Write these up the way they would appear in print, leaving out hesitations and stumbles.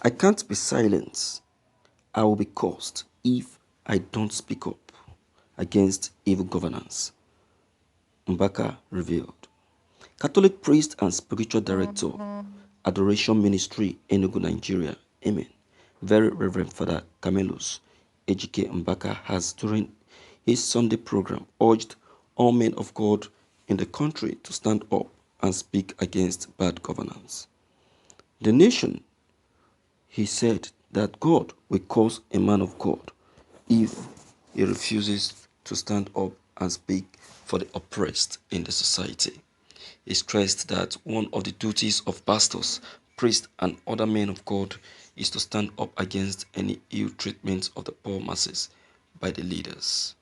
I can't be silent. I will be cursed if I don't speak up against evil governance. Mbaka revealed. Catholic priest and spiritual director, Adoration Ministry, Enugu, Nigeria. Amen. Very Reverend Father Camelus Ejike Mbaka has, during his Sunday program, urged all men of God in the country to stand up and speak against bad governance. The nation, he said, that God will curse a man of God if he refuses to stand up and speak for the oppressed in the society. He stressed that one of the duties of pastors, priests, and other men of God is to stand up against any ill treatment of the poor masses by the leaders.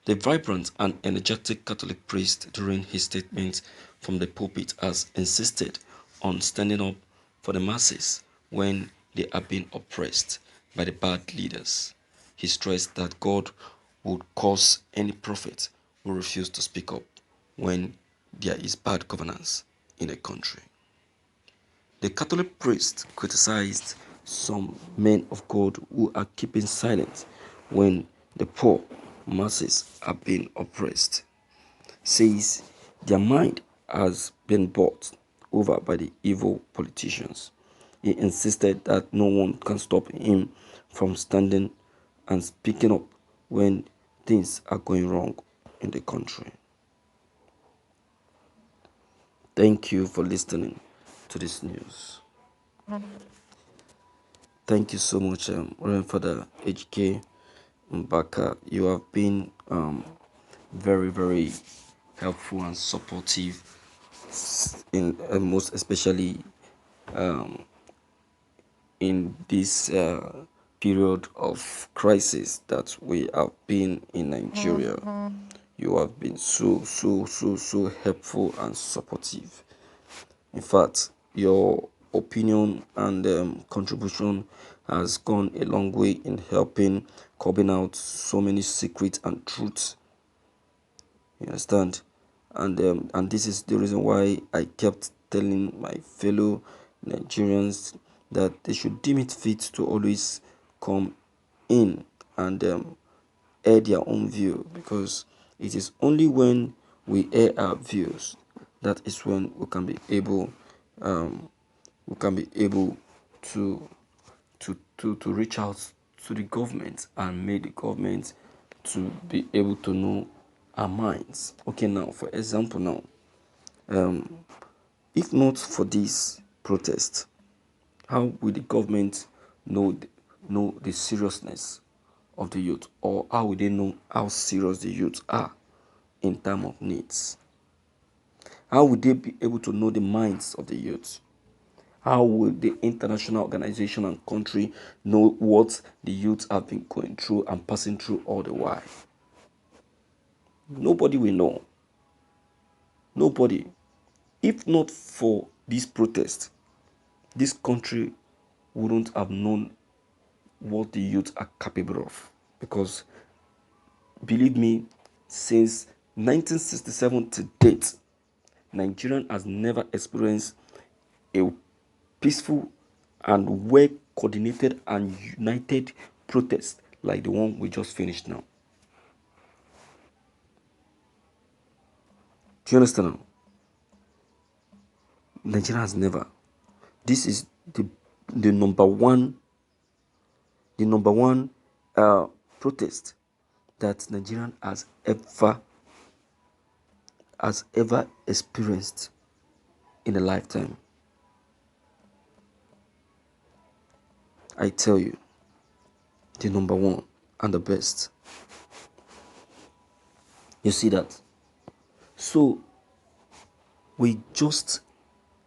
The vibrant and energetic Catholic priest, during his statement from the pulpit, has insisted on standing up for the masses when they are being oppressed by the bad leaders. He stressed that God would curse any prophet who refused to speak up when there is bad governance in a country. The Catholic priest criticized some men of God who are keeping silent when the poor masses are being oppressed. Says their mind has been bought over by the evil politicians. He insisted that no one can stop him from standing and speaking up when things are going wrong in the country. Thank you for listening to this news. Thank you so much, Reverend Father HK Mbaka. You have been very, very helpful and supportive, in most especially in this period of crisis that we have been in Nigeria. You have been so helpful and supportive. In fact, your opinion and contribution has gone a long way in helping curbing out so many secrets and truths. You understand? And this is the reason why I kept telling my fellow Nigerians that they should deem it fit to always come in and air their own view, because it is only when we air our views that is when we can be able to to reach out to the government and make the government to be able to know our minds. Okay, now for example, if not for this protest, how will the government know the seriousness of the youth, or how will they know how serious the youth are in time of needs? How would they be able to know the minds of the youth? How will the international organization and country know what the youth have been going through and passing through all the while? Nobody will know. Nobody. If not for this protest, this country wouldn't have known what the youth are capable of. Because, believe me, since 1967 to date, Nigeria has never experienced a peaceful and well coordinated and united protest like the one we just finished now. Do you understand now? Nigeria has never. This is the number one protest that Nigeria has ever experienced in a lifetime. I tell you, the number one and the best. You see that? So we just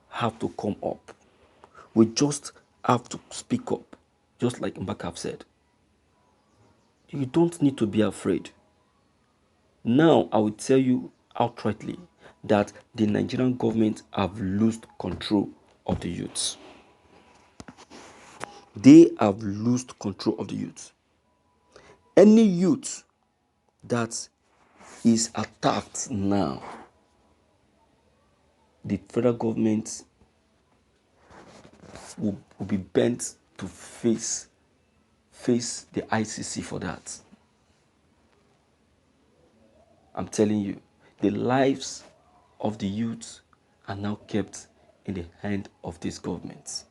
have to come up. We just have to speak up, just like Mbaka have said. You don't need to be afraid. Now I will tell you outrightly that the Nigerian government have lost control of the youths. They have lost control of the youth. Any youth that is attacked now, the federal government will be bent to face the ICC for that. I'm telling you, the lives of the youth are now kept in the hand of this government.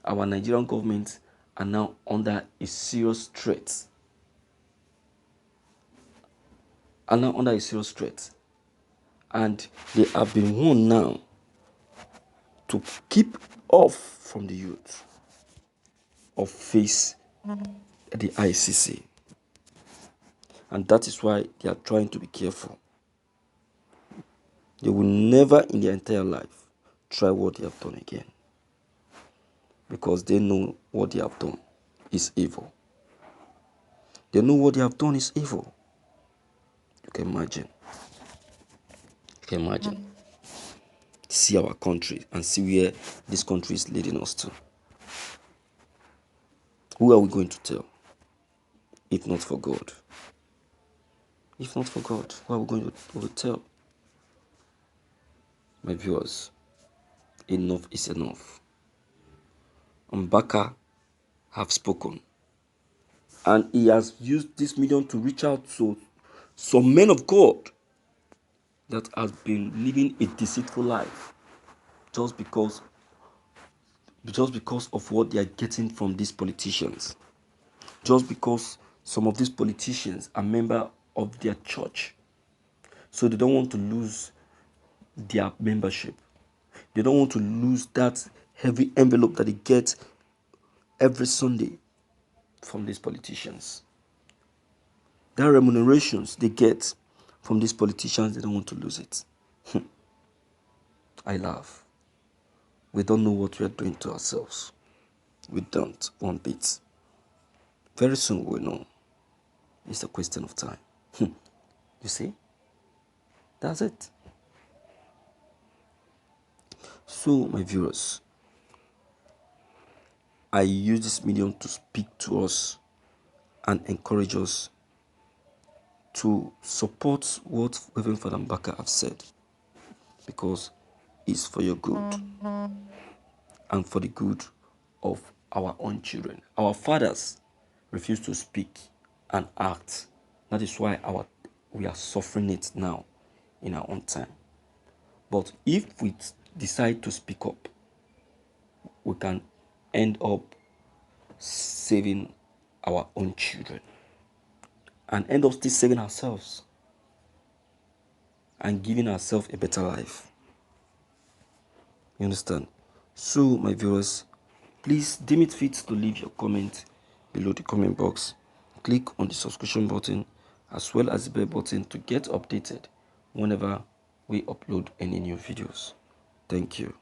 Our Nigerian government are now under a serious threat. And they have been warned now to keep off from the youth or face the ICC. And that is why they are trying to be careful. They will never in their entire life try what they have done again. Because they know what they have done is evil. They know what they have done is evil. You can imagine. See our country and see where this country is leading us to. Who are we going to tell? If not for God. If not for God, who are we going to tell? My viewers, enough is enough. Mbaka have spoken. And he has used this medium to reach out to some men of God that has been living a deceitful life just because of what they are getting from these politicians. Just because some of these politicians are members of their church. So they don't want to lose their membership. They don't want to lose that heavy envelope that they get every Sunday from these politicians. Their remunerations they get from these politicians, they don't want to lose it. I laugh. We don't know what we are doing to ourselves. We don't one bit. Very soon we'll know. It's a question of time. You see? That's it. So, my viewers, I use this medium to speak to us and encourage us to support what Reverend Father Mbaka have said, because it's for your good and for the good of our own children. Our fathers refuse to speak and act. That is why we are suffering it now in our own time. But if we decide to speak up, we can end up saving our own children and end up still saving ourselves and giving ourselves a better life. You understand? So, my viewers, please deem it fit to leave your comment below the comment box. Click on the subscription button as well as the bell button to get updated whenever we upload any new videos. Thank you.